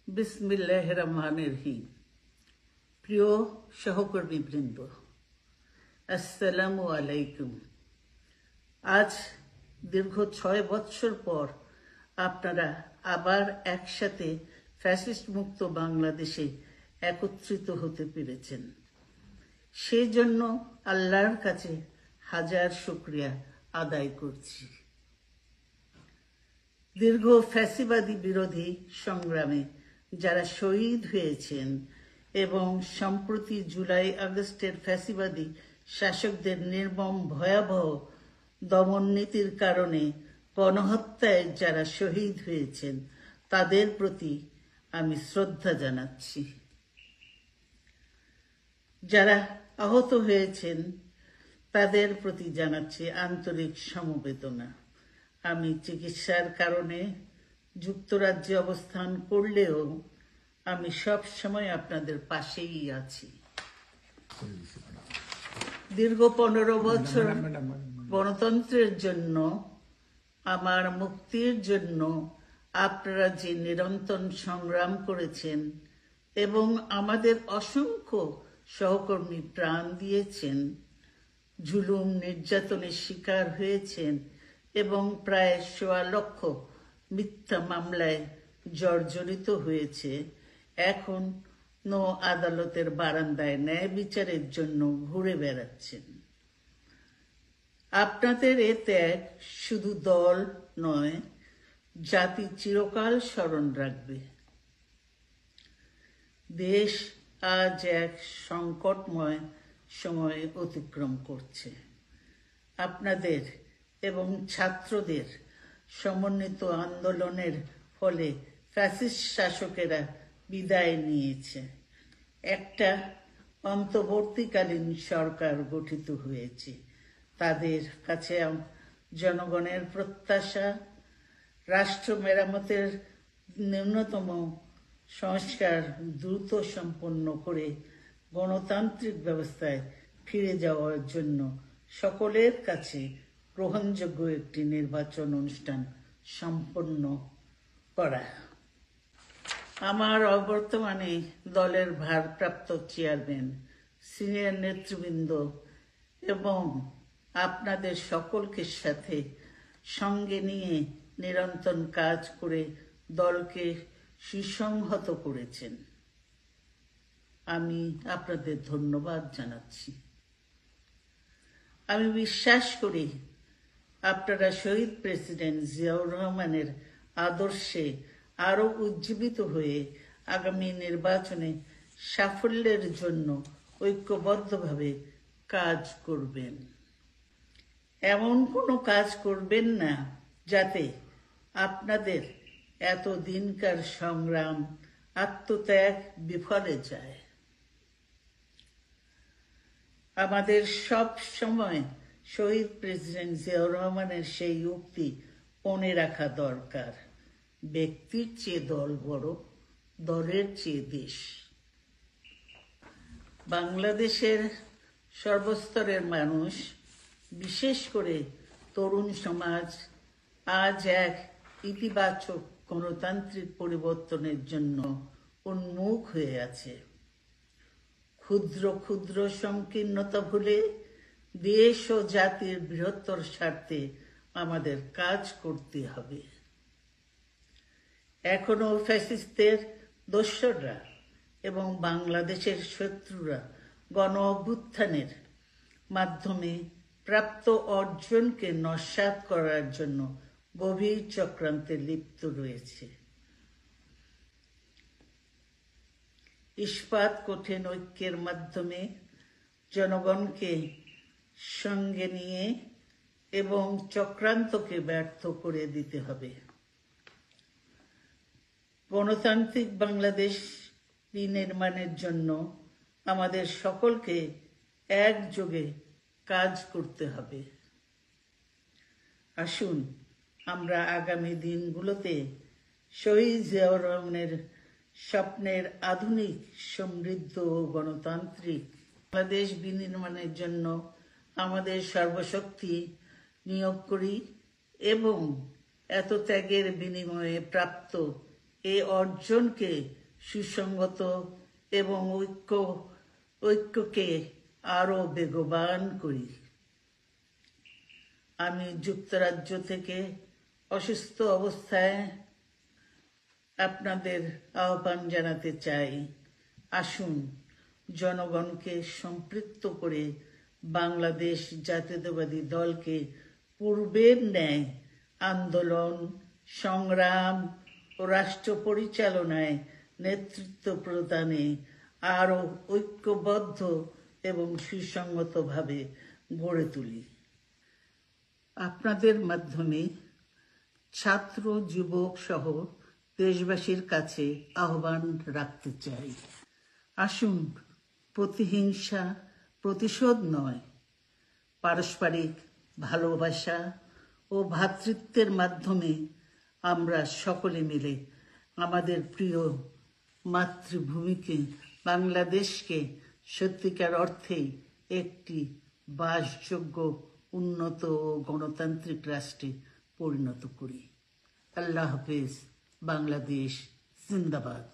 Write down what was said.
বিসমিল্লাহির রহমানির রহিম। প্রিয় সহকর্মীবৃন্দ, আসসালামু আলাইকুম। আজ দীর্ঘ 6 বৎসর পর আপনারা আবার একসাথে ফ্যাসিস্ট মুক্ত বাংলাদেশে একত্রিত হতে পেরেছেন। সেই জন্য আল্লাহর কাছে হাজার শুকরিয়া আদায় করছি। দীর্ঘ ফ্যাসিবাদী বিরোধী সংগ্রামে যারা শহীদ হয়েছেন এবং সম্প্রতি জুলাই আগস্টের ফ্যাসিবাদী শাসকদের নির্মম ভয়াবহ দমন নীতির কারণে গণহত্যায় যারা শহীদ হয়েছেন তাদের প্রতি আমি শ্রদ্ধা জানাচ্ছি। যারা আহত হয়েছেন তাদের প্রতি জানাচ্ছি আন্তরিক সমবেদনা। আমি চিকিৎসার কারণে যুক্তরাজ্যে অবস্থান করলেও আমি সব সময় আপনাদের পাশেই আছি। দীর্ঘ 15 বছর গণতন্ত্রের জন্য, আমার মুক্তির জন্য আপনারা যে নিরন্তর সংগ্রাম করেছেন এবং আমাদের অসংখ্য সহকর্মী প্রাণ দিয়েছেন, জুলুম নির্যাতনের শিকার হয়েছেন এবং প্রায় 1.25 লক্ষ মিথ্যা মামলায় জর্জরিত হয়েছে, এখন আদালতের বারান্দায় ন্যায় বিচারের জন্য ঘুরে বেড়াচ্ছেন। আপনাদের এ ত্যাগ শুধু দল নয়, জাতি চিরকাল স্মরণ রাখবে। দেশ আজ এক সংকটময় সময় অতিক্রম করছে। আপনাদের এবং ছাত্রদের সমন্বিত আন্দোলনের ফলে ফ্যাসিস্ট শাসকেরা বিদায় নিয়েছে। একটা অন্তর্বর্তীকালীন সরকার গঠিত হয়েছে। তাদের কাছে জনগণের প্রত্যাশা, রাষ্ট্র মেরামতের ন্যূনতম সংস্কার দ্রুত সম্পন্ন করে গণতান্ত্রিক ব্যবস্থায় ফিরে যাওয়ার জন্য সকলের কাছে গ্রহণযোগ্য একটি নির্বাচন অনুষ্ঠান সম্পন্ন করা। আমার অবর্তমানে দলের ভারপ্রাপ্ত চেয়ারম্যান, সিনিয়র নেতৃবৃন্দ এবং আপনাদের সকলকে সাথে সঙ্গে নিয়ে নিরন্তর কাজ করে দলকে সুসংহত করেছেন। আমি আপনাদের ধন্যবাদ জানাচ্ছি। আমি বিশ্বাস করি আপনারা শহীদ প্রেসিডেন্ট জিয়াউর রহমানের আদর্শে আরো উজ্জীবিত হয়ে আগামী নির্বাচনে সাফল্যের জন্য ঐক্যবদ্ধভাবে কাজ করবেন। এমন কোনো কাজ করবেন না যাতে আপনাদের এত দিনকার সংগ্রাম, আত্মত্যাগ বিফলে যায়। আমাদের সব সময় শহীদ প্রেসিডেন্ট জিয়াউর রহমানের সেই উক্তি মনে রাখা দরকার, ব্যক্তির চেয়ে দল বড়, দলের চেয়ে দেশ। বাংলাদেশের সর্বস্তরের মানুষ, বিশেষ করে তরুণ সমাজ আজ এক ইতিবাচক গণতান্ত্রিক পরিবর্তনের জন্য উন্মুখ হয়ে আছে। ক্ষুদ্র ক্ষুদ্র সংকীর্ণতা ভুলে দেশ ও জাতির বৃহত্তর স্বার্থে আমাদের কাজ করতে হবে। এখনো ফ্যাসিস্টদের দোসররা এবং বাংলাদেশের শত্রুরা গণ অভ্যুত্থানের মাধ্যমে প্রাপ্ত অর্জনকে নস্যাৎ করার জন্য গভীর চক্রান্তে লিপ্ত রয়েছে। ইস্পাত কঠিন ঐক্যের মাধ্যমে জনগণকে সঙ্গে নিয়ে এবং চক্রান্তকে ব্যর্থ করে দিতে হবে। গণতান্ত্রিক বাংলাদেশ বিনির্মাণের জন্য আমাদের সকলকে একযোগে কাজ করতে হবে। আসুন আমরা আগামী দিনগুলোতে শহীদ জিয়াউর রহমানের স্বপ্নের আধুনিক, সমৃদ্ধ ও গণতান্ত্রিক বাংলাদেশ বিনির্মাণের জন্য আমাদের সর্বশক্তি নিয়োগ করি এবং এত ত্যাগের বিনিময়ে প্রাপ্ত এই অর্জনকে সুসংগত এবং ঐক্যকে আরো বেগবান করি। আমি যুক্তরাজ্য থেকে অসুস্থ অবস্থায় আপনাদের আহ্বান জানাতে চাই, আসুন জনগণকে সম্পৃক্ত করে বাংলাদেশ জাতীয়তাবাদী দলকে পূর্বের ন্যায় আন্দোলন, সংগ্রাম ও রাষ্ট্র পরিচালনায় নেতৃত্ব প্রদানে আরো ঐক্যবদ্ধ এবং সুসংগতভাবে গড়ে তুলি। আপনাদের মাধ্যমে ছাত্র, যুবক সহ দেশবাসীর কাছে আহ্বান রাখতে চাই, আসুন প্রতিহিংসা, প্রতিশোধ নয়, পারস্পরিক ভালোবাসা ও ভ্রাতৃত্বের মাধ্যমে আমরা সকলে মিলে আমাদের প্রিয় মাতৃভূমিকে, বাংলাদেশকে সত্যিকার অর্থেই একটি বাসযোগ্য, উন্নত ও গণতান্ত্রিক রাষ্ট্রে পরিণত করি। আল্লাহ হাফেজ। বাংলাদেশ জিন্দাবাদ।